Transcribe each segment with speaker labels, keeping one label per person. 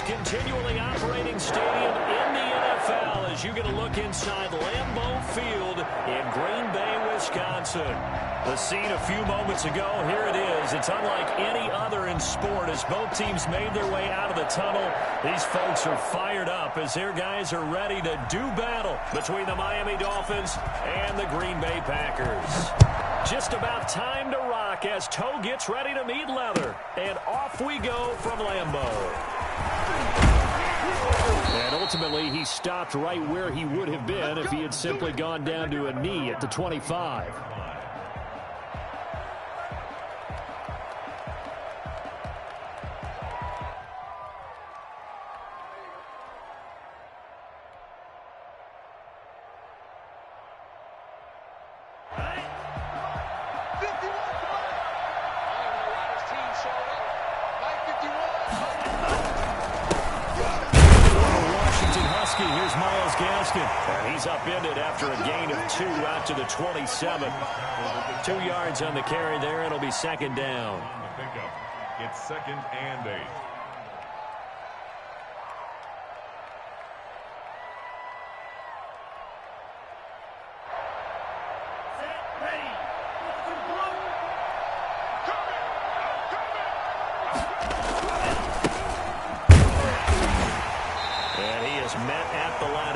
Speaker 1: most continually operating stadium in the NFL as you get a look inside Lambeau Field in Green Bay, Wisconsin. The scene a few moments ago, here it is. It's unlike any other in sport as both teams made their way out of the tunnel. These folks are fired up as their guys are ready to do battle between the Miami Dolphins and the Green Bay Packers. Just about time to rock as toe gets ready to meet leather. And off we go from Lambeau. And ultimately, he stopped right where he would have been if he had simply gone down to a knee at the 25. And he's upended after a gain of 2 out to the 27. 2 yards on the carry there. It'll be second down.
Speaker 2: It's 2nd and 8.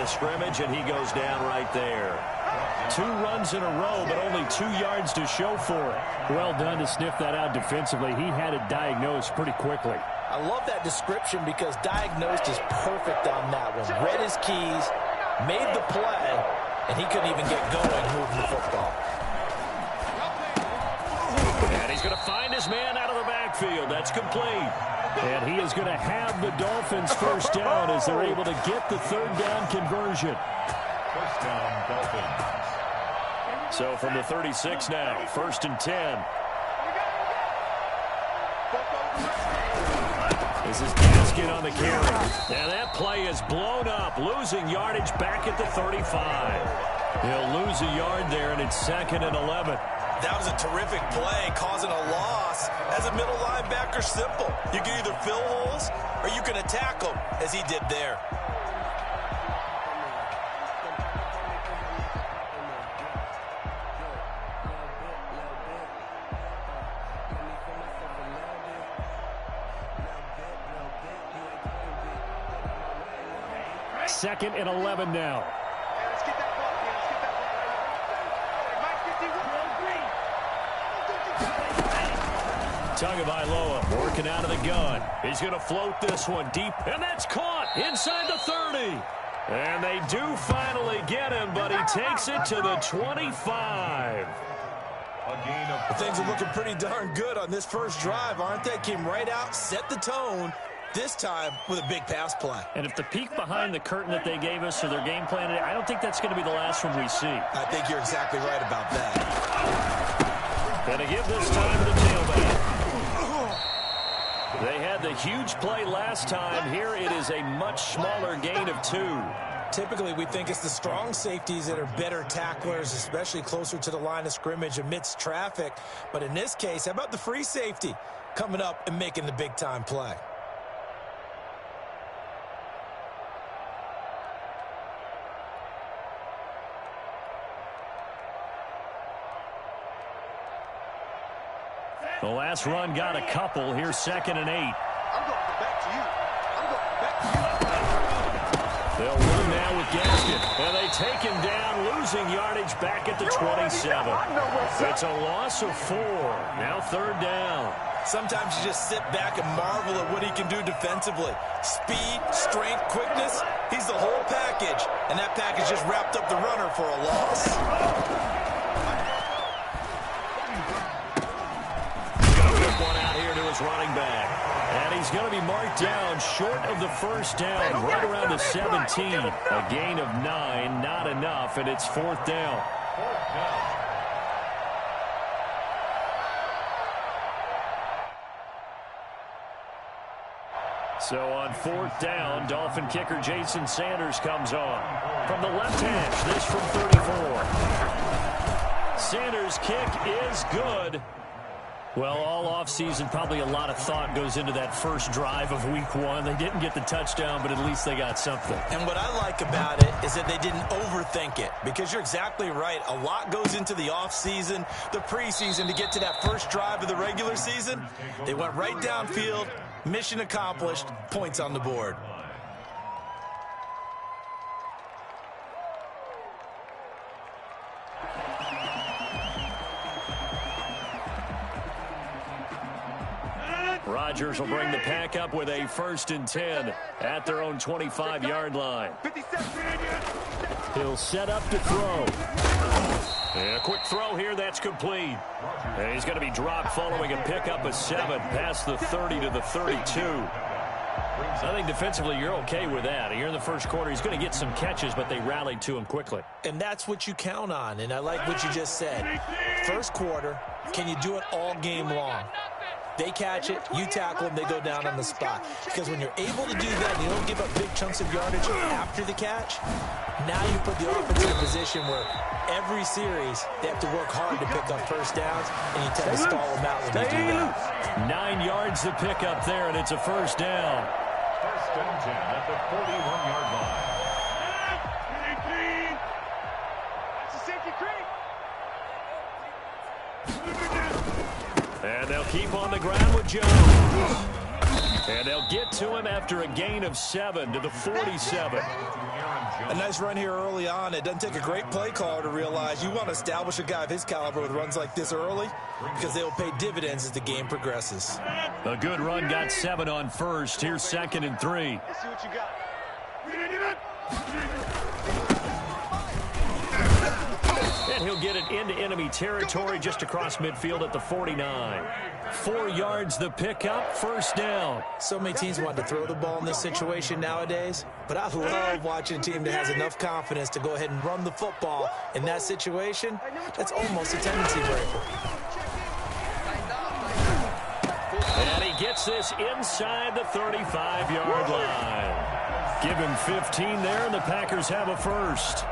Speaker 1: Scrimmage, and he goes down right there. 2 runs in a row, but only 2 yards to show for it.
Speaker 3: Well done to sniff that out defensively. He had it diagnosed pretty quickly.
Speaker 4: I love that description because diagnosed is perfect on that one. Read his keys, made the play, and he couldn't even get going moving the football.
Speaker 1: And he's going to find his man out of the backfield. That's complete.
Speaker 3: And he is going to have the Dolphins first down as they're able to get the 3rd down conversion.
Speaker 2: First down, Dolphins.
Speaker 1: So from the 36 now, 1st and 10. This is Gaskin on the carry. And that play is blown up, losing yardage back at the 35. He'll lose a yard there, and it's 2nd and 11.
Speaker 4: That was a terrific play, causing a loss. As a middle linebacker, simple. You can either fill holes or you can attack them, as he did there.
Speaker 3: Second and 11 now.
Speaker 1: Tagovailoa working out of the gun. He's going to float this one deep, and that's caught inside the 30. And they do finally get him, but he takes it to the 25.
Speaker 4: Things are looking pretty darn good on this first drive, aren't they? Came right out, set the tone, this time with a big pass play.
Speaker 1: And if the peek behind the curtain that they gave us or their game plan, I don't think that's going to be the last one we see.
Speaker 4: I think you're exactly right about that.
Speaker 1: Going to give this time to the tailback. They had the huge play last time. Here it is a much smaller gain of 2.
Speaker 4: Typically, we think it's the strong safeties that are better tacklers, especially closer to the line of scrimmage amidst traffic. But in this case, how about the free safety coming up and making the big-time play?
Speaker 1: The last run got a couple. Here's 2nd and 8.
Speaker 5: I'm going back to you. I'm going back to you.
Speaker 1: They'll run now with Gaskin. And they take him down, losing yardage back at the 27. It's a loss of 4. Now 3rd down.
Speaker 4: Sometimes you just sit back and marvel at what he can do defensively. Speed, strength, quickness. He's the whole package. And that package just wrapped up the runner for a loss.
Speaker 1: Running back. And he's going to be marked down short of the first down, right around the 17. A gain of 9, not enough, and it's 4th down. So on 4th down, Dolphin kicker Jason Sanders comes on. From the left hash, this from 34. Sanders' kick is good.
Speaker 3: Well, all offseason, probably a lot of thought goes into that first drive of week one. They didn't get the touchdown, but at least they got something.
Speaker 4: And what I like about it is that they didn't overthink it, because you're exactly right. A lot goes into the offseason, the preseason, to get to that first drive of the regular season. They went right downfield, mission accomplished, points on the board.
Speaker 3: Rodgers will bring the pack up with a 1st and 10 at their own 25-yard line. He'll set up to throw. And a quick throw here, that's complete. And he's going to be dropped following a pickup of 7 past the 30 to the 32. I think defensively you're okay with that. Here in the first quarter, he's going to get some catches, but they rallied to him quickly.
Speaker 4: And that's what you count on, and I like what you just said. First quarter, can you do it all game long? They catch it, you tackle them, they go down on the spot. Because when you're able to do that, and you don't give up big chunks of yardage after the catch, now you put the offense in a position where every series they have to work hard to pick up first downs, and you tend to stall them out when you do that.
Speaker 3: 9 yards to pick up there, and it's a first down.
Speaker 2: 1st and 10 at the 41-yard line.
Speaker 5: That's a safety creep.
Speaker 3: And they'll keep on the ground with Jones. And they'll get to him after a gain of 7 to the 47.
Speaker 4: A nice run here early on. It doesn't take a great play caller to realize you want to establish a guy of his caliber with runs like this early, because they will pay dividends as the game progresses.
Speaker 3: A good run got 7 on first. Here's 2nd and 3.
Speaker 5: Let's see what you got.
Speaker 3: And he'll get it into enemy territory just across midfield at the 49. 4 yards the pickup, first down.
Speaker 4: So many teams want to throw the ball in this situation nowadays, but I love watching a team that has enough confidence to go ahead and run the football in that situation. That's almost a tendency breaker.
Speaker 3: And he gets this inside the 35-yard line. Give him 15 there, and the Packers have a first.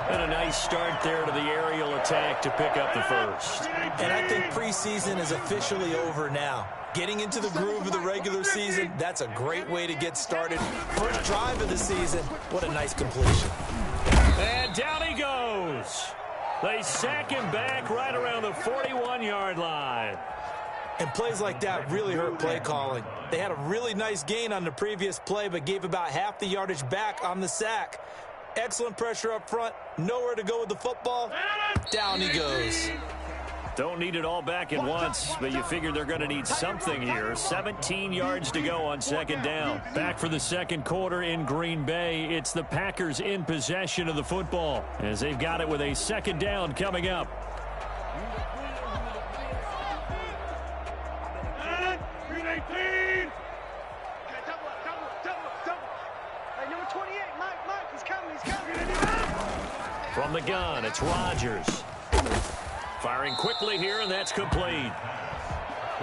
Speaker 3: And a nice start there to the aerial attack to pick up the first.
Speaker 4: And I think preseason is officially over now. Getting into the groove of the regular season, that's a great way to get started. First drive of the season, what a nice completion.
Speaker 3: And down he goes. They sack him back right around the 41-yard line.
Speaker 4: And plays like that really hurt play calling. They had a really nice gain on the previous play, but gave about half the yardage back on the sack. Excellent pressure up front. Nowhere to go with the football. Down he goes.
Speaker 3: Don't need it all back at once, but you figure they're going to need something here. 17 yards to go on 2nd down. Back for the second quarter in Green Bay. It's the Packers in possession of the football, as they've got it with a 2nd down coming up. From the gun, it's Rodgers. Firing quickly here, and that's complete.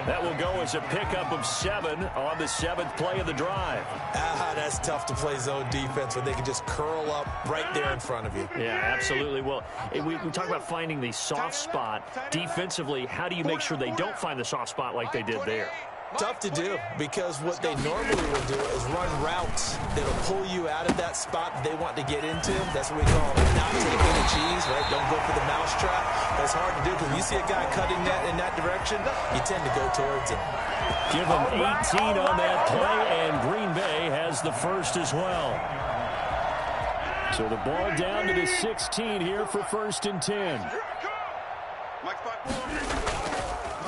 Speaker 3: That will go as a pickup of 7 on the 7th play of the drive.
Speaker 4: That's tough to play zone defense when they can just curl up right there in front of you.
Speaker 3: Yeah, absolutely. Well, we talk about finding the soft spot. Defensively, how do you make sure they don't find the soft spot like they did there?
Speaker 4: Tough to do, because what they normally will do is run routes that'll pull you out of that spot they want to get into. That's what we call not taking the cheese, right? Don't go for the mousetrap. That's hard to do, because when you see a guy cutting that in that direction, you tend to go towards him.
Speaker 3: Give him 18 on that play, and Green Bay has the first as well. So the ball down to the 16 here for 1st and 10.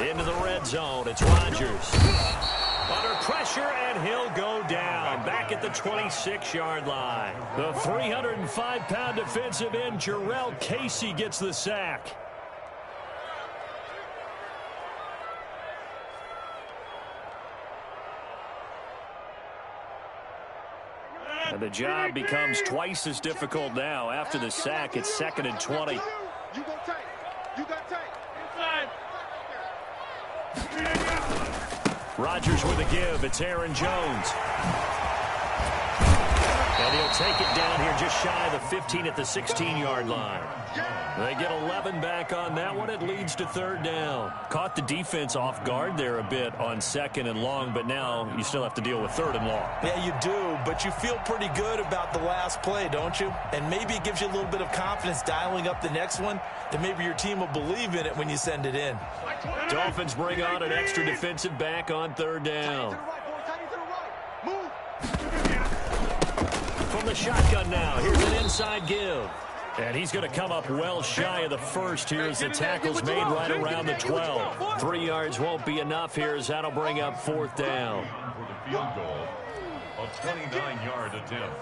Speaker 3: Into the red zone, it's Rodgers. Under pressure, and he'll go down. Back at the 26-yard line. The 305-pound defensive end, Jarrell Casey, gets the sack. And the job becomes twice as difficult now. After the sack, it's 2nd and 20.
Speaker 5: You go tight. You got tight. Inside.
Speaker 3: Rodgers with a give. It's Aaron Jones.
Speaker 1: And he'll take it down here just shy of the 15 at the 16-yard line. They get 11 back on that one. It leads to third down. Caught the defense off guard there a bit on second and long, but now you still have to deal with third and long.
Speaker 4: Yeah, you do, but you feel pretty good about the last play, don't you? And maybe it gives you a little bit of confidence dialing up the next one, and maybe your team will believe in it when you send it in.
Speaker 1: Dolphins bring on an extra defensive back on third down. From the shotgun now, here's an inside give. And he's going to come up well shy of the first here as the tackle's made right around the 12. 3 yards won't be enough here as that'll bring up fourth down.
Speaker 2: For the field goal, a 29-yard attempt.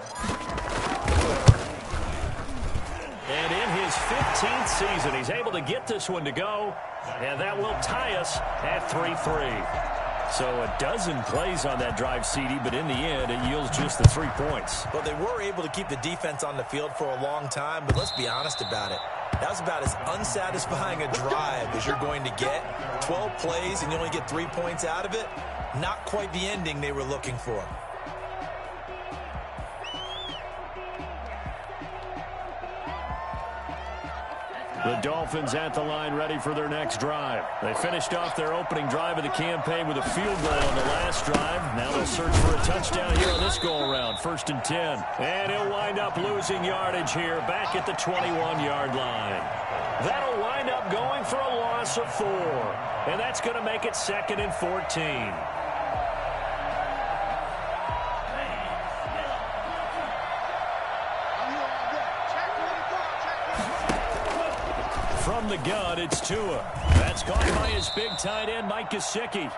Speaker 1: And in his 15th season, he's able to get this one to go. And that will tie us at 3-3. So a dozen plays on that drive, CD, but in the end, it yields just the 3 points.
Speaker 4: Well, they were able to keep the defense on the field for a long time, but let's be honest about it. That was about as unsatisfying a drive as you're going to get. 12 plays and you only get 3 points out of it. Not quite the ending they were looking for.
Speaker 1: The Dolphins at the line ready for their next drive. They finished off their opening drive of the campaign with a field goal on the last drive. Now they'll search for a touchdown here on this go-around. 1st and 10. And he'll wind up losing yardage here back at the 21-yard line. That'll wind up going for a loss of 4. And that's going to make it 2nd and 14. From the gun, it's Tua. That's caught by his big tight end, Mike Gesicki.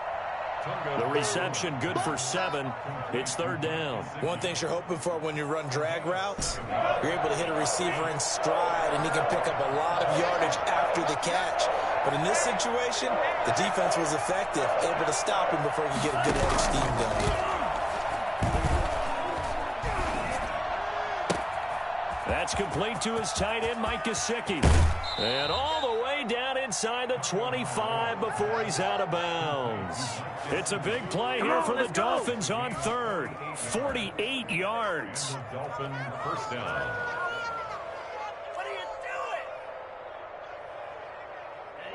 Speaker 1: The reception good for 7. It's third down.
Speaker 4: One thing you're hoping for when you run drag routes, you're able to hit a receiver in stride, and he can pick up a lot of yardage after the catch. But in this situation, the defense was effective, able to stop him before he could get a good head of steam going.
Speaker 1: That's complete to his tight end, Mike Gesicki. And all the way down inside the 25 before he's out of bounds. It's a big play here for the Dolphins on third. 48 yards.
Speaker 2: Dolphin first down.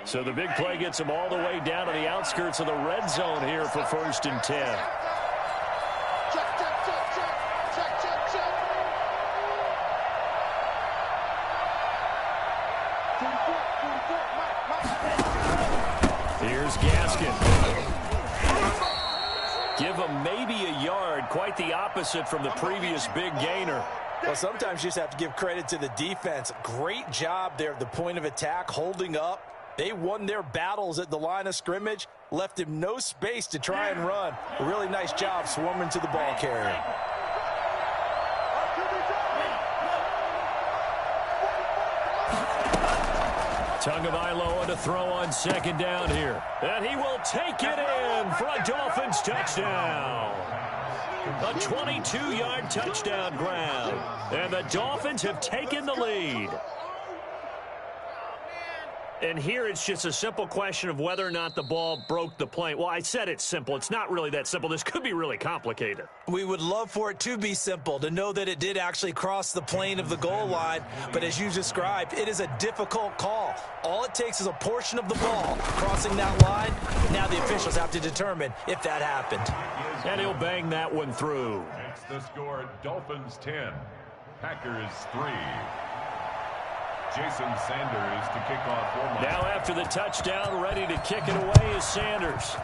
Speaker 1: So the big play gets him all the way down to the outskirts of the red zone here for 1st and 10. Here's Gaskin. Give him maybe a yard, quite the opposite from the previous big gainer.
Speaker 4: Well, sometimes you just have to give credit to the defense. Great job there at the point of attack, holding up. They won their battles at the line of scrimmage, left him no space to try and run. A really nice job swarming to the ball carrier.
Speaker 1: Tagovailoa to throw on 2nd down here. And he will take it in for a Dolphins touchdown. A 22-yard touchdown grab. And the Dolphins have taken the lead. And here it's just a simple question of whether or not the ball broke the plane. Well, I said it's simple. It's not really that simple. This could be really complicated.
Speaker 4: We would love for it to be simple, to know that it did actually cross the plane of the goal line. But as you described, it is a difficult call. All it takes is a portion of the ball crossing that line. Now the officials have to determine if that happened.
Speaker 1: And he'll bang that one through.
Speaker 2: It's the score, Dolphins 10, Packers 3. Jason Sanders to kick off for Mike.
Speaker 1: Now after the touchdown, ready to kick it away is Sanders.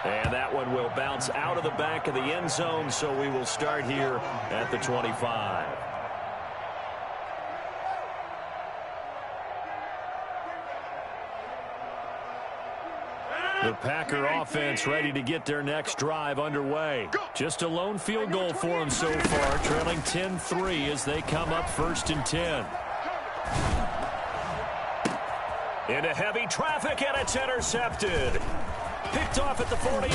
Speaker 1: And that one will bounce out of the back of the end zone, so we will start here at the 25. The Packer offense ready to get their next drive underway. Just a lone field goal for them so far, trailing 10-3 as they come up 1st and 10. Into heavy traffic, and it's intercepted. Picked off at the 48.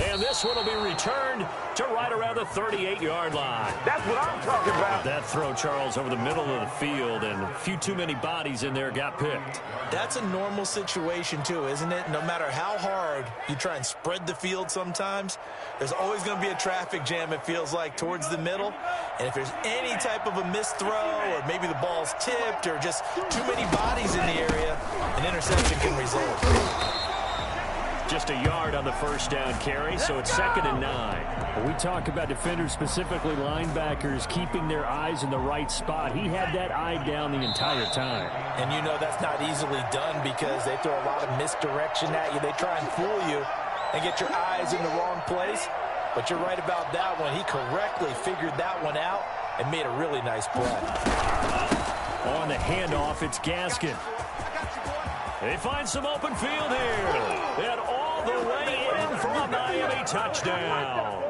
Speaker 1: And this one will be returned to right around the 38-yard line.
Speaker 5: That's what I'm talking about.
Speaker 1: That throw, Charles, over the middle of the field, and a few too many bodies in there got picked.
Speaker 4: That's a normal situation, too, isn't it? No matter how hard you try and spread the field sometimes, there's always going to be a traffic jam, it feels like, towards the middle. And if there's any type of a missed throw or maybe the ball's tipped or just too many bodies in the area, an interception can result.
Speaker 1: Just a yard on the first down carry, so it's 2nd and 9.
Speaker 3: When we talk about defenders, specifically linebackers, keeping their eyes in the right spot. He had that eye down the entire time.
Speaker 4: And you know that's not easily done because they throw a lot of misdirection at you. They try and fool you and get your eyes in the wrong place. But you're right about that one. He correctly figured that one out and made a really nice play.
Speaker 1: On the handoff, it's Gaskin. They find some open field here. And all the way in for a Miami touchdown.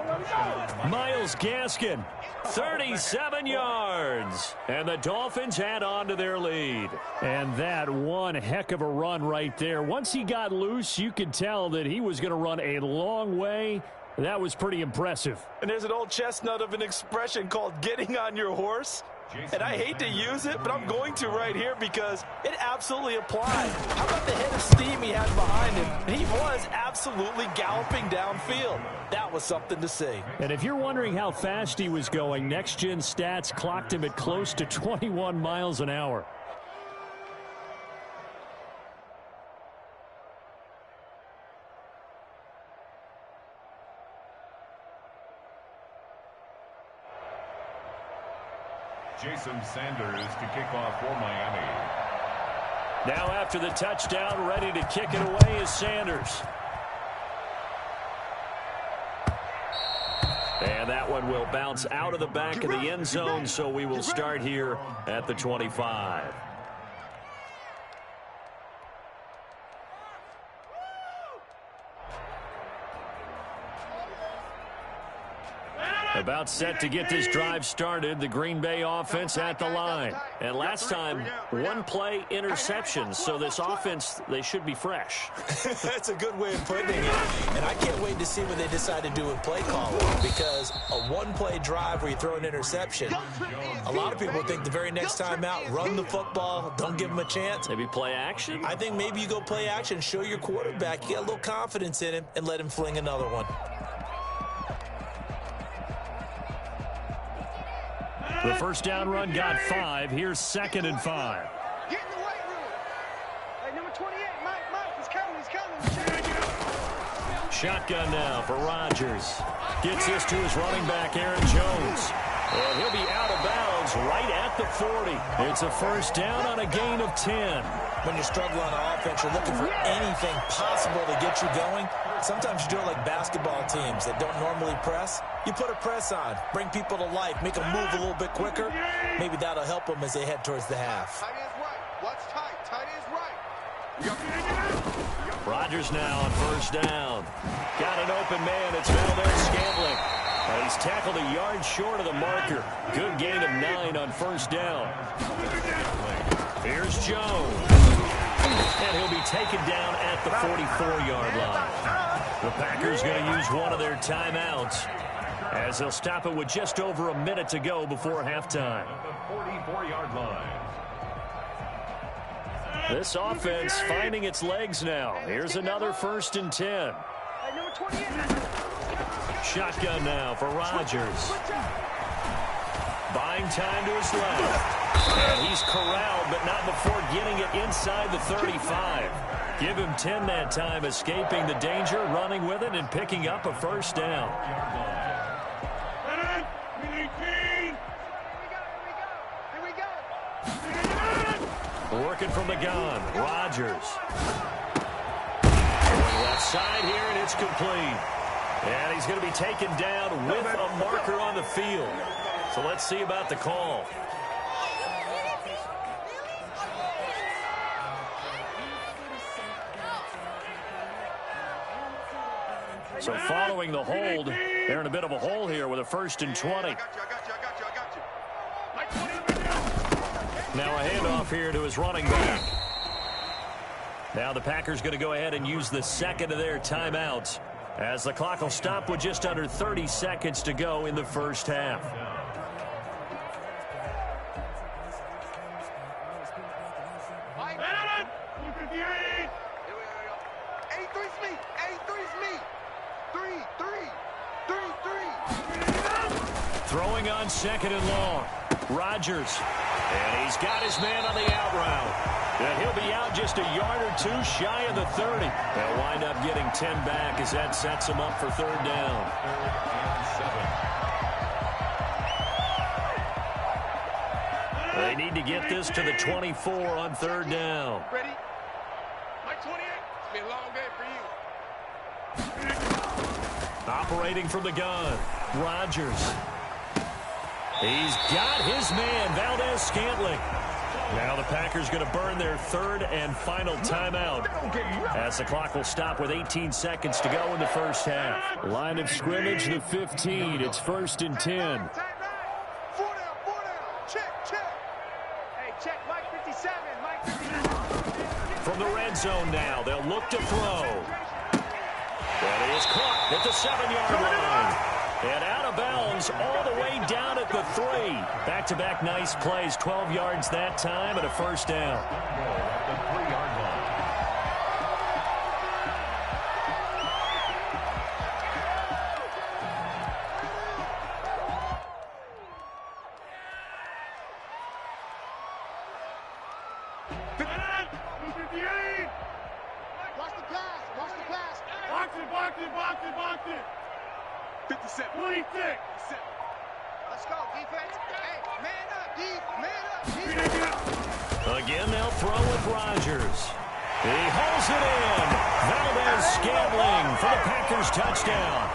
Speaker 1: Myles Gaskin, 37 yards. And the Dolphins add on to their lead.
Speaker 3: And that one heck of a run right there. Once he got loose, you could tell that he was going to run a long way. That was pretty impressive.
Speaker 4: And there's an old chestnut of an expression called getting on your horse. And I hate to use it, but I'm going to right here because it absolutely applied. How about the head of steam he had behind him? He was absolutely galloping downfield. That was something to see.
Speaker 3: And if you're wondering how fast he was going, Next Gen Stats clocked him at close to 21 miles an hour.
Speaker 2: Jason Sanders to kick off for Miami.
Speaker 1: Now after the touchdown, ready to kick it away is Sanders. And that one will bounce out of the back of the end zone, so we will start here at the 25. About set to get this drive started, the Green Bay offense at the line. And last time, one play interception, so this offense, they should be fresh.
Speaker 4: That's a good way of putting it. And I can't wait to see what they decide to do with play calling, because a one-play drive where you throw an interception, a lot of people think the very next time out, run the football, don't give them a chance.
Speaker 1: Maybe play action?
Speaker 4: I think maybe you go play action, show your quarterback, you get a little confidence in him, and let him fling another one.
Speaker 3: The first down run got 5. Here's 2nd and 5.
Speaker 5: Get in the weight room. Hey, number 28, Mike, he's coming.
Speaker 1: Shotgun now for Rodgers. Gets this to his running back, Aaron Jones. And he'll be out of bounds right at the 40. It's a first down on a gain of 10.
Speaker 4: When you struggle on offense, you're looking for anything possible to get you going. Sometimes you do it like basketball teams that don't normally press. You put a press on, bring people to life, make them move a little bit quicker. Maybe that'll help them as they head towards the half.
Speaker 5: Tight is right. What's tight? Tight is right.
Speaker 1: Rodgers now on first down. Got an open man. It's Valdez-Scantling. He's tackled a yard short of the marker. Good gain of 9 on first down. Here's Jones. And he'll be taken down at the 44-yard line. The Packers going to use one of their timeouts as they'll stop it with just over a minute to go before halftime.
Speaker 2: The 44-yard line.
Speaker 1: This offense finding its legs now. Here's another 1st and 10.
Speaker 5: Hey, number 28.
Speaker 1: Shotgun now for Rodgers. Buying time to his left. And he's corralled, but not before getting it inside the 35. Give him 10 that time, escaping the danger, running with it, and picking up a first down. Working from the gun, Rodgers. Going left side here, and it's complete. And he's going to be taken down with a marker on the field. So let's see about the call. So following the hold, they're in a bit of a hole here with a 1st and 20.
Speaker 5: I got you.
Speaker 1: Now a handoff here to his running back. Now the Packers going to go ahead and use the second of their timeouts, as the clock will stop with just under 30 seconds to go in the first half. Throwing on second and long. Rodgers. And he's got his man on the out route. And he'll be out just a yard or two shy of the 30. They'll wind up getting 10 back as that sets him up for third down. They need to get this to the 24 on third down.
Speaker 5: Ready? Mike 28. It's been a long day for you.
Speaker 1: Operating from the gun, Rodgers. He's got his man, Valdez-Scantling. Now the Packers going to burn their third and final timeout, as the clock will stop with 18 seconds to go in the first half. Line of scrimmage, the 15. It's 1st and 10.
Speaker 5: 4 down. Check. Hey, check Mike 57. Mike 57.
Speaker 1: From the red zone now, they'll look to throw. That is caught at the 7-yard line. And out of bounds all the way down at the 3. Back-to-back nice plays, 12 yards that time and a first down.
Speaker 2: At the 3-yard line.
Speaker 5: Watch the pass. 57. 26. Let's go, defense. Hey, man up, defense.
Speaker 1: Again, they'll throw with Rodgers. He hauls it in. Valdez-Scantling for the Packers touchdown.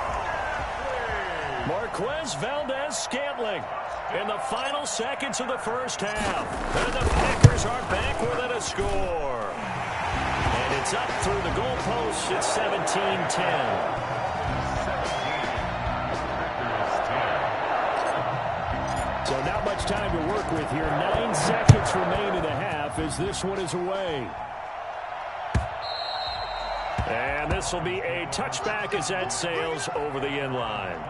Speaker 1: Marquez Valdez-Scantling in the final seconds of the first half. And the Packers are back within a score. And it's up through the goalposts. It's 17-10. So not much time to work with here. 9 seconds remain in the half as this one is away. And this will be a touchback as that sails over the end line.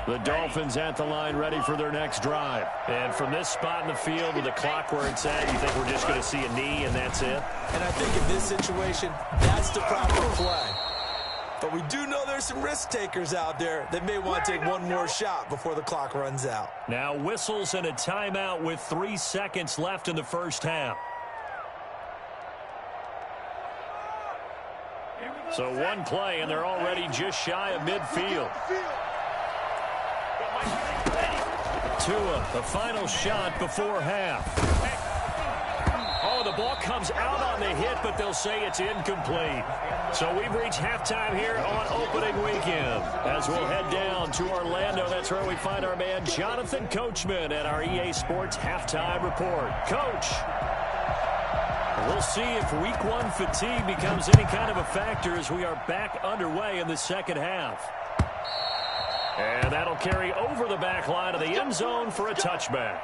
Speaker 1: The Dolphins at the line ready for their next drive. And from this spot in the field with the clock where it's at, you think we're just going to see a knee and that's it?
Speaker 4: And I think in this situation, that's the proper play. But we do know there's some risk takers out there that may want to take one more shot before the clock runs out.
Speaker 1: Now whistles and a timeout with 3 seconds left in the first half. So one play and they're already just shy of midfield. Tua, the final shot before half. Oh, the ball comes out on the hit, but they'll say it's incomplete. So we've reached halftime here on opening weekend. As we'll head down to Orlando, that's where we find our man Jonathan Coachman at our EA Sports Halftime Report. Coach, we'll see if week 1 fatigue becomes any kind of a factor as we are back underway in the second half. And that'll carry over the back line of the end zone for a touchback.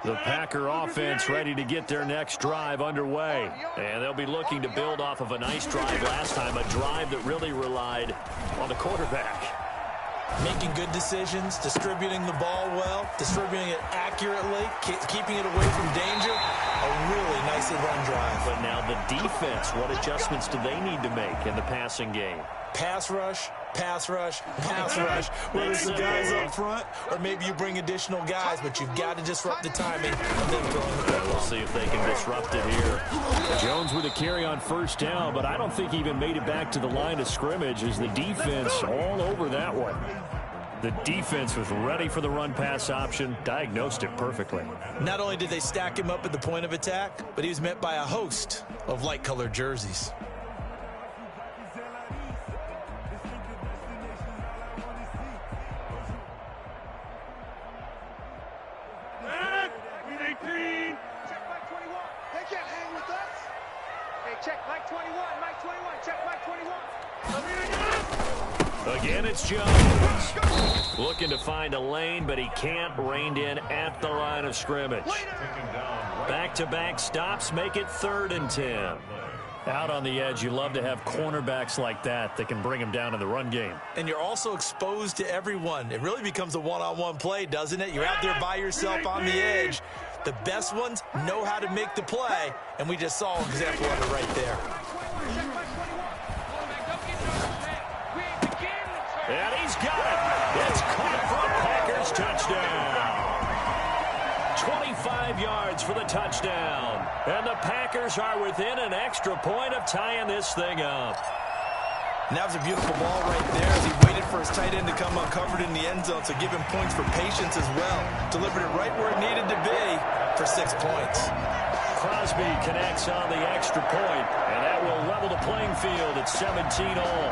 Speaker 1: The Packer offense ready to get their next drive underway. And they'll be looking to build off of a nice drive last time, a drive that really relied on the quarterback.
Speaker 4: Making good decisions, distributing the ball well, distributing it accurately, keeping it away from danger. A really nicely run drive.
Speaker 1: But now the defense, what adjustments do they need to make in the passing game?
Speaker 4: Pass rush, pass rush, pass rush. Whether it's the guys up front or maybe you bring additional guys, but you've got to disrupt the timing of them throwing the football.
Speaker 1: We'll see if they can disrupt it here. Jones with a carry on first down, but I don't think he even made it back to the line of scrimmage as the defense all over that one. The defense was ready for the run-pass option, diagnosed it perfectly.
Speaker 4: Not only did they stack him up at the point of attack, but he was met by a host of light-colored jerseys.
Speaker 5: Check back 21. They can't hang with Mike 21, Mike 21, check Mike 21.
Speaker 1: Again, it's Jones. Looking to find a lane, but he can't. Reined in at the line of scrimmage. Back-to-back stops make it 3rd and 10.
Speaker 3: Out on the edge, you love to have cornerbacks like that can bring them down in the run game.
Speaker 4: And you're also exposed to everyone. It really becomes a one-on-one play, doesn't it? You're out there by yourself on the edge. The best ones know how to make the play, and we just saw an example of it right there.
Speaker 1: And he's got it. It's caught for a Packers touchdown. 25 yards for the touchdown. And the Packers are within an extra point of tying this thing up.
Speaker 4: And that was a beautiful ball right there as he waited for his tight end to come uncovered in the end zone, so give him points for patience as well. Delivered it right where it needed to be for 6 points.
Speaker 1: Crosby connects on the extra point, and that will level the playing field at 17 all.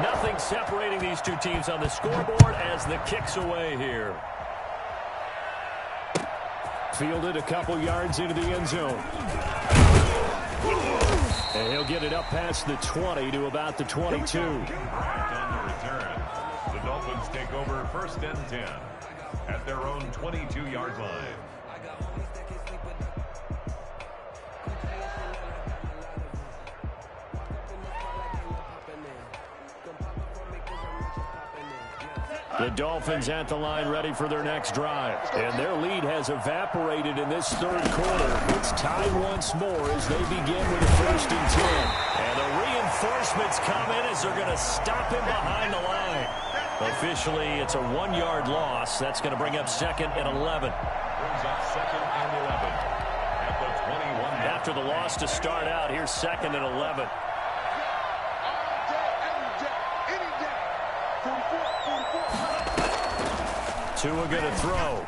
Speaker 1: Nothing separating these two teams on the scoreboard as the kick's away here. Fielded a couple yards into the end zone. And he'll get it up past the 20 to about the 22.
Speaker 2: On the return, the Dolphins take over 1st and 10 at their own 22-yard line.
Speaker 1: The Dolphins at the line ready for their next drive. And their lead has evaporated in this 3rd quarter. It's tied once more as they begin with a 1st and 10. And the reinforcements come in as they're going to stop him behind the line. Officially, it's a 1-yard loss. That's going to bring up 2nd and 11.
Speaker 2: Brings up 2nd and 11 at the 21.
Speaker 1: After the loss to start out, here's 2nd and 11. Tua going to throw.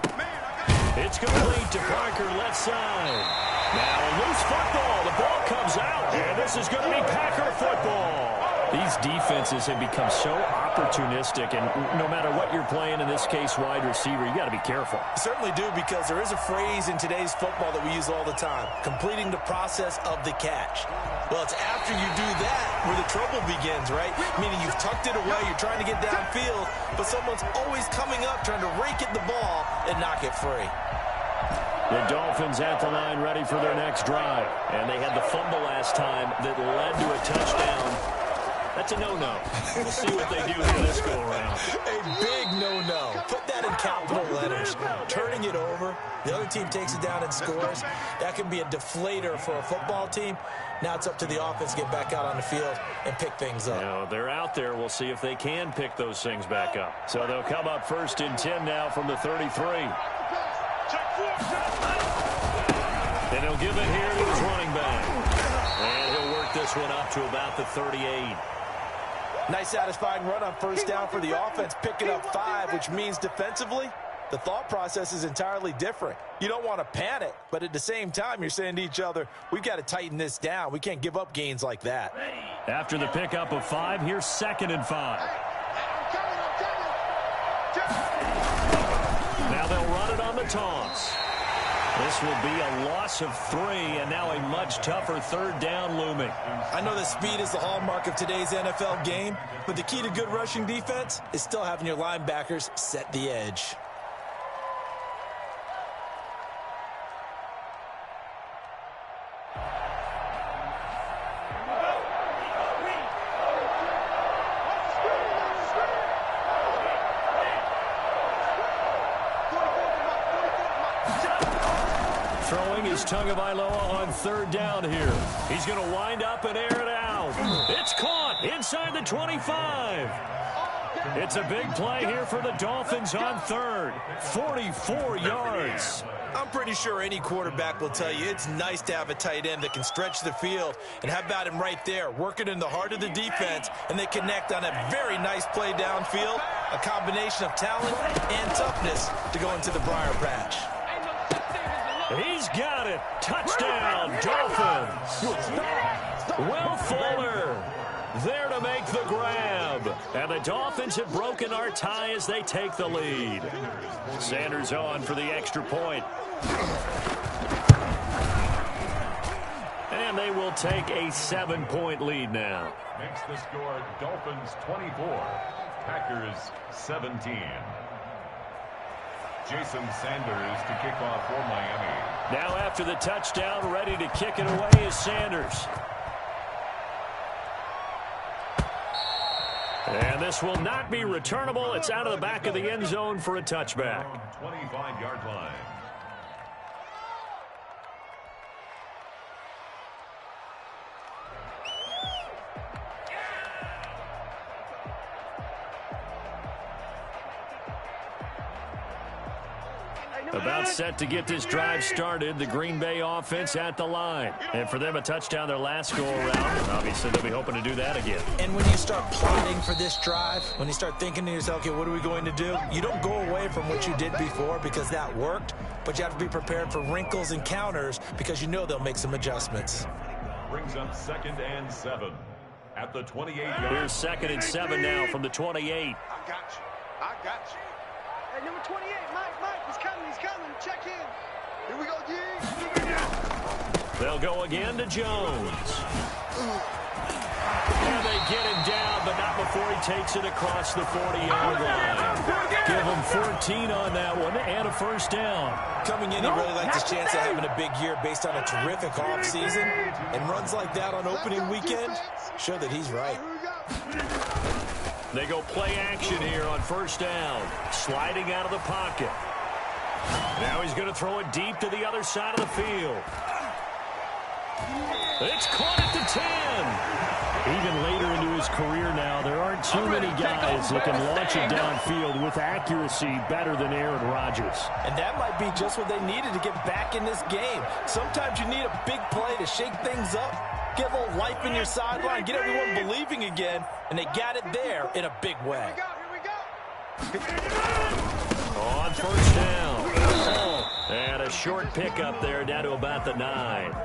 Speaker 1: It's complete to Parker, left side. Now a loose football. The ball comes out, and this is going to be Packer football. These defenses have become so opportunistic, and no matter what you're playing, in this case wide receiver, you got to be careful.
Speaker 4: Certainly do, because there is a phrase in today's football that we use all the time: completing the process of the catch. Well, it's after you do that where the trouble begins, right? Meaning you've tucked it away, you're trying to get downfield, but someone's always coming up trying to rake at the ball and knock it free.
Speaker 1: The Dolphins at the line ready for their next drive. And they had the fumble last time that led to a touchdown. That's a no-no. We'll see what they do here this go-around.
Speaker 4: A big no-no. Put that in capital letters. Turning it over. The other team takes it down and scores. That can be a deflator for a football team. Now it's up to the offense to get back out on the field and pick things up.
Speaker 1: You know, they're out there. We'll see if they can pick those things back up. So they'll come up 1st and 10 now from the 33. And he'll give it here to his running back. And he'll work this one up to about the 38.
Speaker 4: Nice satisfying run on 1st down for the offense, picking up 5, which means defensively, the thought process is entirely different. You don't want to panic, but at the same time, you're saying to each other, we've got to tighten this down. We can't give up gains like that.
Speaker 1: After the pickup of 5, here's 2nd and 5. Now they'll run it on the toss. This will be a loss of 3, and now a much tougher 3rd down looming.
Speaker 4: I know that speed is the hallmark of today's NFL game, but the key to good rushing defense is still having your linebackers set the edge.
Speaker 1: Throwing is Tagovailoa on 3rd down here. He's going to wind up and air it out. It's caught inside the 25. It's a big play here for the Dolphins on 3rd. 44 yards.
Speaker 4: I'm pretty sure any quarterback will tell you it's nice to have a tight end that can stretch the field. And how about him right there, working in the heart of the defense, and they connect on a very nice play downfield, a combination of talent and toughness to go into the briar patch.
Speaker 1: He's got it. Touchdown, Dolphins. Will Fuller. There to make the grab. And the Dolphins have broken our tie as they take the lead. Sanders on for the extra point. And they will take a 7-point lead now.
Speaker 2: Makes the score Dolphins 24, Packers 17. Jason Sanders to kick off for Miami.
Speaker 1: Now after the touchdown, ready to kick it away is Sanders. And this will not be returnable. It's out of the back of the end zone for a touchback.
Speaker 2: 25-yard line.
Speaker 1: About set to get this drive started. The Green Bay offense at the line. And for them, a touchdown their last go-around. Obviously, they'll be hoping to do that again.
Speaker 4: And when you start plotting for this drive, when you start thinking to yourself, okay, what are we going to do? You don't go away from what you did before because that worked, but you have to be prepared for wrinkles and counters because you know they'll make some adjustments.
Speaker 2: Brings up 2nd and 7 at the 28-yard.
Speaker 1: Here's 2nd and 7 now from the 28.
Speaker 5: I got you. I got you. Hey, number 28, Mike, he's coming. Check in. Here we go, G.
Speaker 1: They'll go again to Jones. And they get him down, but not before he takes it across the 40-yard line. Give him 14 on that one and a first down.
Speaker 4: Coming in, he really likes his chance of having a big year based on a terrific offseason. And runs like that on opening weekend show that he's right.
Speaker 1: They go play action here on first down. Sliding out of the pocket. Now he's going to throw it deep to the other side of the field. It's caught at the 10.
Speaker 3: Even later into his career now, there aren't too many guys that can launch it downfield with accuracy better than Aaron Rodgers.
Speaker 4: And that might be just what they needed to get back in this game. Sometimes you need a big play to shake things up, get a little life in your sideline, get everyone believing again, and they got it there in a big way.
Speaker 5: Here we go.
Speaker 1: On first down. And a short pickup there down to about the 9.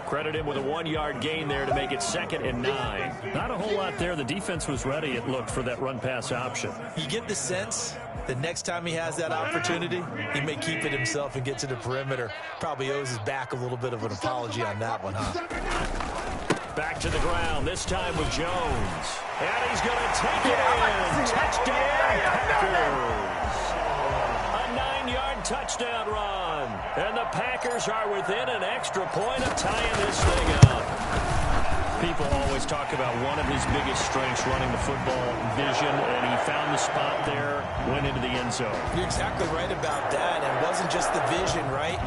Speaker 1: Credit him with a 1-yard gain there to make it 2nd and 9.
Speaker 3: Not a whole lot there. The defense was ready, it looked, for that run-pass option.
Speaker 4: You get the sense that next time he has that opportunity, he may keep it himself and get to the perimeter. Probably owes his back a little bit of an apology on that one, huh?
Speaker 1: Back to the ground, this time with Jones. And he's going to take it in. Touchdown, Packers. A 9-yard touchdown run. And the Packers are within an extra point of tying this thing up. People always talk about one of his biggest strengths, running the football, vision, and he found the spot there, went into the end zone.
Speaker 4: You're exactly right about that. And it wasn't just the vision, right?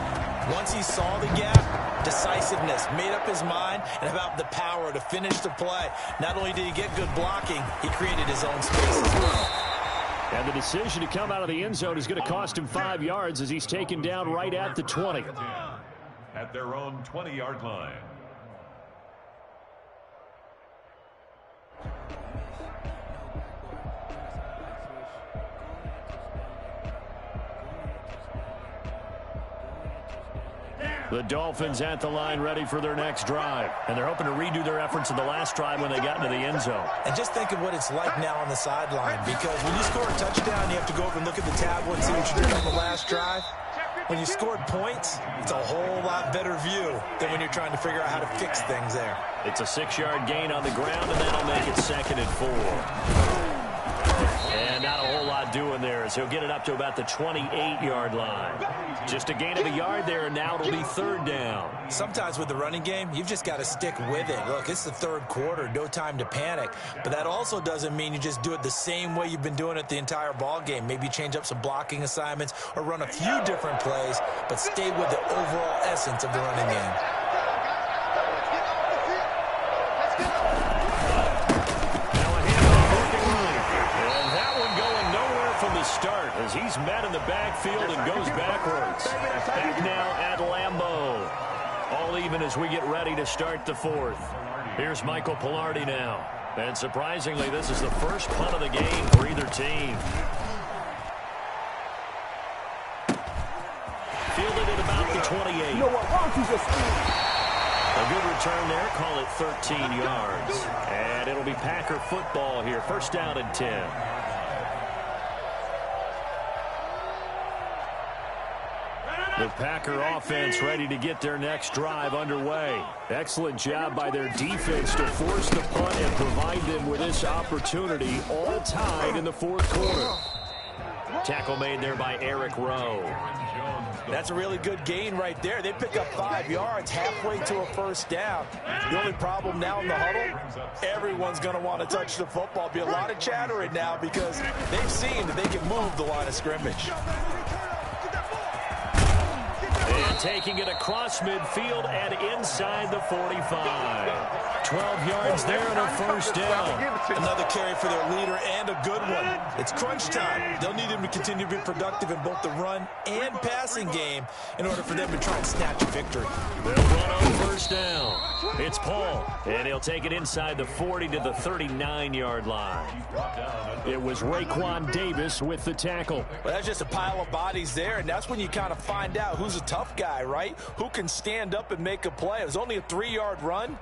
Speaker 4: Once he saw the gap, decisiveness, made up his mind, and about the power to finish the play. Not only did he get good blocking, he created his own space as well.
Speaker 3: And the decision to come out of the end zone is going to cost him 5 yards as he's taken down right at the 20.
Speaker 2: At their own 20-yard line.
Speaker 1: The Dolphins at the line ready for their next drive. And they're hoping to redo their efforts in the last drive when they got into the end zone.
Speaker 4: And just think of what it's like now on the sideline, because when you score a touchdown, you have to go over and look at the tablet and see what you did on the last drive. When you scored points, it's a whole lot better view than when you're trying to figure out how to fix things there.
Speaker 1: It's a 6-yard gain on the ground, and that'll make it 2nd and 4. And not a whole lot doing there as he'll get it up to about the 28-yard line. Just a gain of a yard there, and now it'll be 3rd down.
Speaker 4: Sometimes with the running game, you've just got to stick with it. Look, it's the 3rd quarter, no time to panic. But that also doesn't mean you just do it the same way you've been doing it the entire ball game. Maybe change up some blocking assignments or run a few different plays, but stay with the overall essence of the running game.
Speaker 1: Start as he's met in the backfield and goes backwards. Back now at Lambeau. All even as we get ready to start the 4th. Here's Michael Palardy now. And surprisingly, this is the first punt of the game for either team. Fielded at about the 28.
Speaker 6: You know what? Why don't you just...
Speaker 1: A good return there. Call it 13 yards. And it'll be Packer football here. First down and 10. The Packer offense ready to get their next drive underway. Excellent job by their defense to force the punt and provide them with this opportunity, all tied in the fourth quarter. Tackle made there by Eric Rowe.
Speaker 4: That's a really good gain right there. They pick up 5 yards halfway to a first down. The only problem now in the huddle, everyone's going to want to touch the football. Be a lot of chattering now because they've seen that they can move the line of scrimmage.
Speaker 1: And taking it across midfield and inside the 45. 12 yards there and a first down.
Speaker 4: Another carry for their leader and a good one. It's crunch time. They'll need him to continue to be productive in both the run and passing game in order for them to try and snatch a victory.
Speaker 1: They'll run on first down. It's Paul, and he'll take it inside the 40 to the 39-yard line. It was Raekwon Davis with the tackle.
Speaker 4: Well, that's just a pile of bodies there, and that's when you kind of find out who's a tough guy, right? Who can stand up and make a play. It was only a 3-yard run,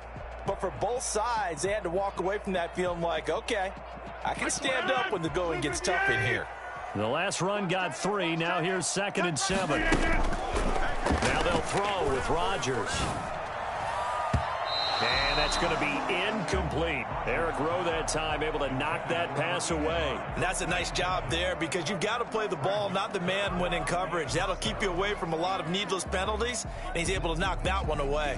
Speaker 4: but for both sides, they had to walk away from that feeling like, okay, I can stand up when the going gets tough in here.
Speaker 1: The last run got 3. Now here's 2nd and 7. Now they'll throw with Rodgers. And that's going to be incomplete. Eric Rowe that time able to knock that pass away.
Speaker 4: And that's a nice job there because you've got to play the ball, not the man when in coverage. That'll keep you away from a lot of needless penalties, and he's able to knock that one away.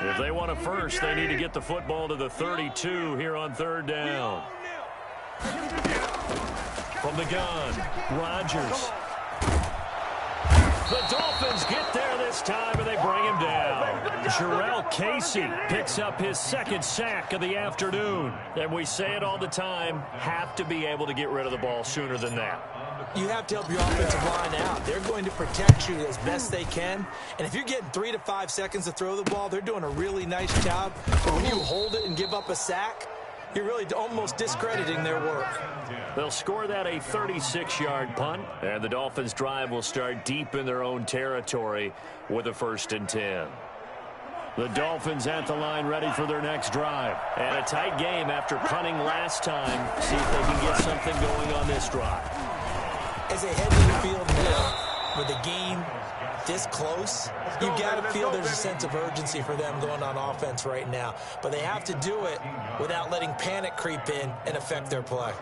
Speaker 1: If they want a first, they need to get the football to the 32 here on 3rd down. From the gun, Rodgers. The Dolphins get there this time, and they bring him down. Jurrell Casey picks up his 2nd sack of the afternoon. And we say it all the time, have to be able to get rid of the ball sooner than that.
Speaker 4: You have to help your offensive line out. They're going to protect you as best they can. And if you're getting 3 to 5 seconds to throw the ball, they're doing a really nice job. But when you hold it and give up a sack, you're really almost discrediting their work.
Speaker 1: They'll score that a 36-yard punt, and the Dolphins' drive will start deep in their own territory with a 1st and 10. The Dolphins at the line ready for their next drive. And a tight game after punting last time. See if they can get something going on this drive.
Speaker 4: As they head to the field now, with the game this close, you got to feel there's a sense of urgency for them going on offense right now. But they have to do it without letting panic creep in and affect their play.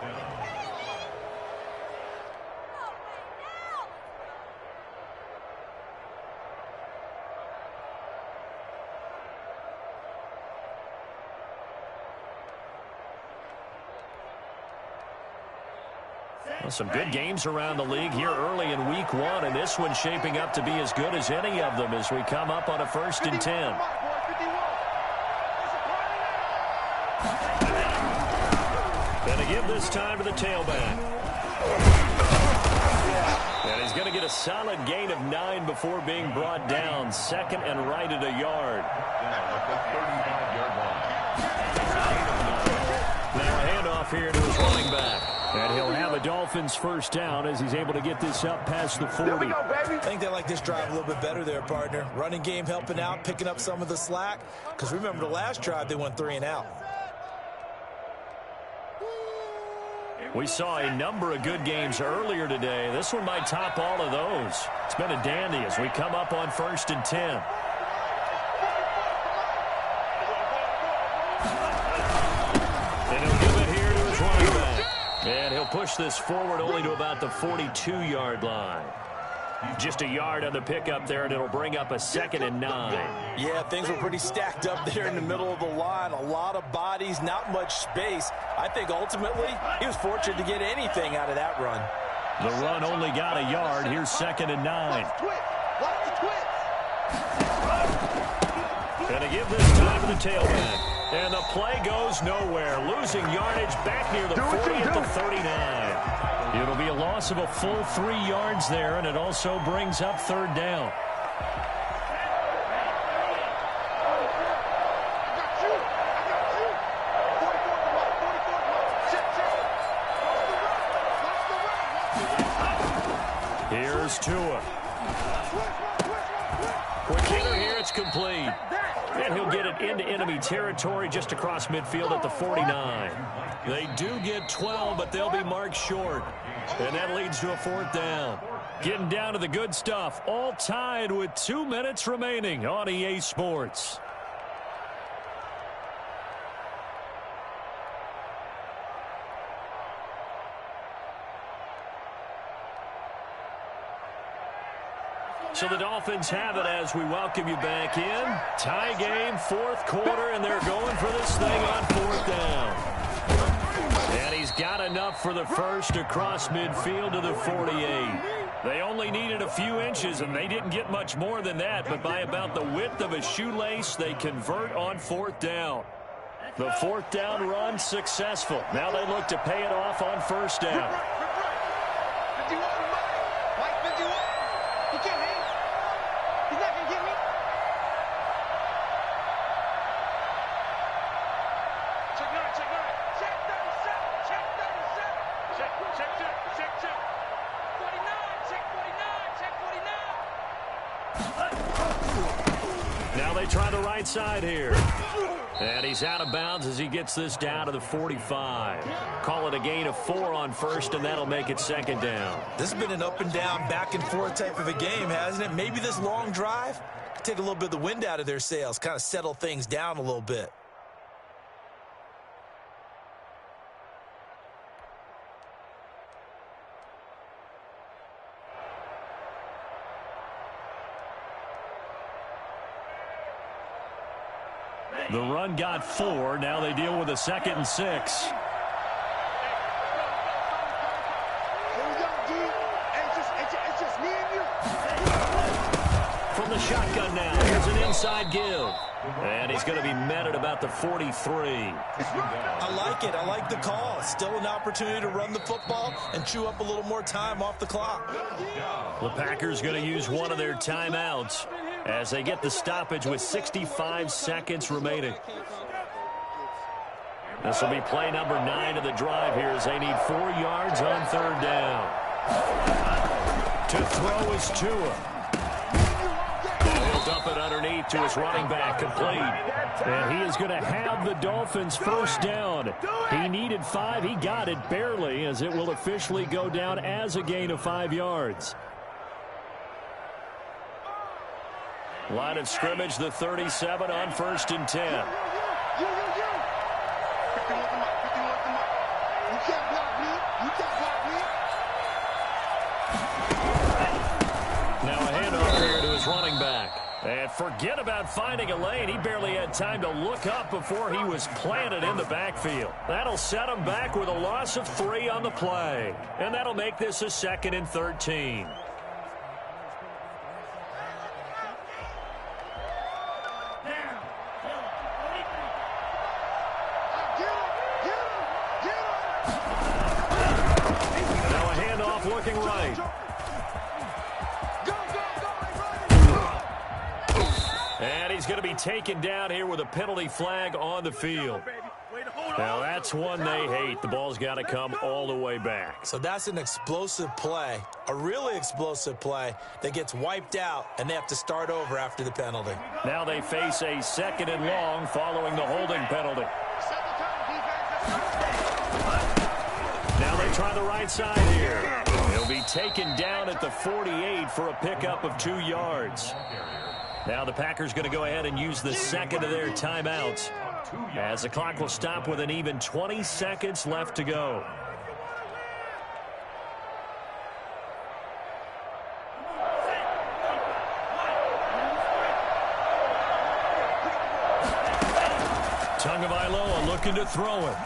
Speaker 1: Well, some good games around the league here early in week 1, and this one's shaping up to be as good as any of them as we come up on a 1st and 10. And to give this time to the tailback. And he's going to get a solid gain of 9 before being brought down. 2nd and right at a yard. Now a handoff here to his running back. And he'll have a Dolphins 1st down as he's able to get this up past the 40.
Speaker 4: Go, I think they like this drive a little bit better there, partner. Running game helping out, picking up some of the slack. Because remember the last drive, they went 3 and out.
Speaker 1: We saw a number of good games earlier today. This one might top all of those. It's been a dandy as we come up on 1st and 10. And he'll give it here to his running back. And he'll push this forward only to about the 42-yard line. Just a yard on the pickup there, and it'll bring up a 2nd and 9.
Speaker 4: Yeah, things were pretty stacked up there in the middle of the line. A lot of bodies, not much space. I think ultimately he was fortunate to get anything out of that run.
Speaker 1: The run only got a yard. Here's 2nd and 9. And to give this time to the tailback. And the play goes nowhere. Losing yardage back near the 40 at the 39. It'll be a loss of a full 3 yards there, and it also brings up 3rd down. Here's Tua. Quick hitter here, it's complete. And he'll get it into enemy territory just across midfield at the 49. They do get 12, but they'll be marked short. And that leads to a 4th down. Getting down to the good stuff. All tied with 2 minutes remaining on EA Sports. So the Dolphins have it as we welcome you back in. Tie game, 4th quarter, and they're going for this thing on 4th down. And he's got enough for the first across midfield to the 48. They only needed a few inches, and they didn't get much more than that, but by about the width of a shoelace, they convert on 4th down. The 4th down run successful. Now they look to pay it off on 1st down. Now they try the right side here. And he's out of bounds as he gets this down to the 45. Call it a gain of 4 on 1st, and that'll make it 2nd down.
Speaker 4: This has been an up and down, back and forth type of a game, hasn't it? Maybe this long drive could take a little bit of the wind out of their sails, kind of settle things down a little bit.
Speaker 1: The run got 4. Now they deal with a 2nd and 6. From the shotgun now, here's an inside give. And he's going to be met at about the 43.
Speaker 4: I like it. I like the call. Still an opportunity to run the football and chew up a little more time off the clock.
Speaker 1: The Packers going to use one of their timeouts as they get the stoppage with 65 seconds remaining. This will be play number 9 of the drive here as they need 4 yards on 3rd down. To throw is Tua. He'll dump it underneath to his running back, complete. And he is going to have the Dolphins' 1st down. He needed 5. He got it barely, as it will officially go down as a gain of 5 yards. Line of scrimmage, the 37 on 1st and 10. Now a handoff here to his running back. And forget about finding a lane. He barely had time to look up before he was planted in the backfield. That'll set him back with a loss of 3 on the play. And that'll make this a 2nd and 13. Looking right. And he's going to be taken down here with a penalty flag on the field. Now that's one they hate. The ball's got to come all the way back.
Speaker 4: So that's an explosive play, a really explosive play that gets wiped out, and they have to start over after the penalty.
Speaker 1: Now they face a 2nd and long following the holding penalty. Now they try the right side here. He'll be taken down at the 48 for a pickup of 2 yards. Now the Packers going to go ahead and use the 2nd of their timeouts, as the clock will stop with an even 20 seconds left to go. Tagovailoa looking to throw it.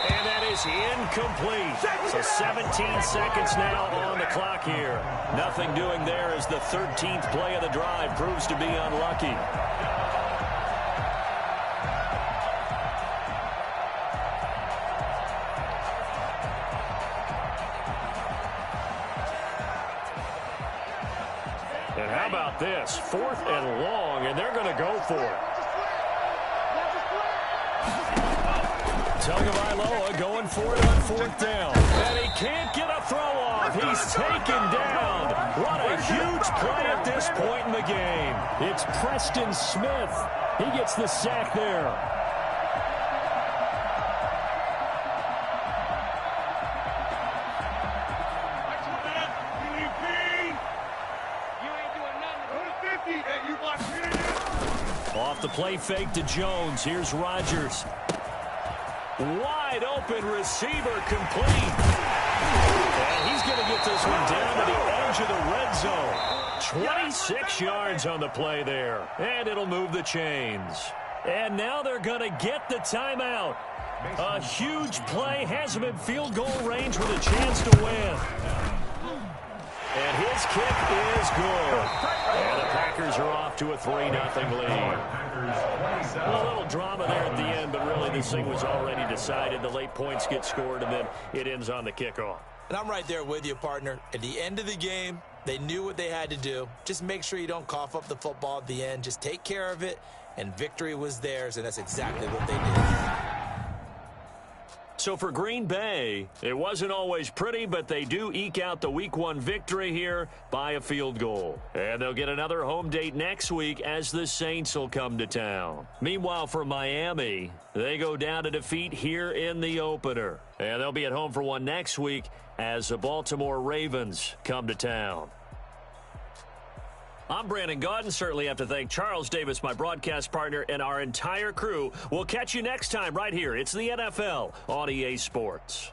Speaker 1: And that is incomplete. So 17 seconds now on the clock here. Nothing doing there as the 13th play of the drive proves to be unlucky. And how about this? 4th and long, and they're going to go for it. Tagovailoa going for it on fourth down. And he can't get a throw off. He's taken down. What a huge play at this point in the game. It's Preston Smith. He gets the sack there. Off the play fake to Jones. Here's Rodgers. Wide open receiver complete. And he's going to get this one down to the edge of the red zone. 26 yards on the play there. And it'll move the chains. And now they're going to get the timeout. A huge play has him in field goal range with a chance to win. And his kick is good. And the Packers are off to a 3-0 lead. A little drama there at the end, but really this thing was already decided. The late points get scored, and then it ends on the kickoff.
Speaker 4: And I'm right there with you, partner. At the end of the game, they knew what they had to do. Just make sure you don't cough up the football at the end. Just take care of it, and victory was theirs, and that's exactly what they did.
Speaker 1: So for Green Bay, it wasn't always pretty, but they do eke out the Week 1 victory here by a field goal. And they'll get another home date next week as the Saints will come to town. Meanwhile, for Miami, they go down to defeat here in the opener. And they'll be at home for one next week as the Baltimore Ravens come to town. I'm Brandon Gaudin. Certainly have to thank Charles Davis, my broadcast partner, and our entire crew. We'll catch you next time right here. It's the NFL on EA Sports.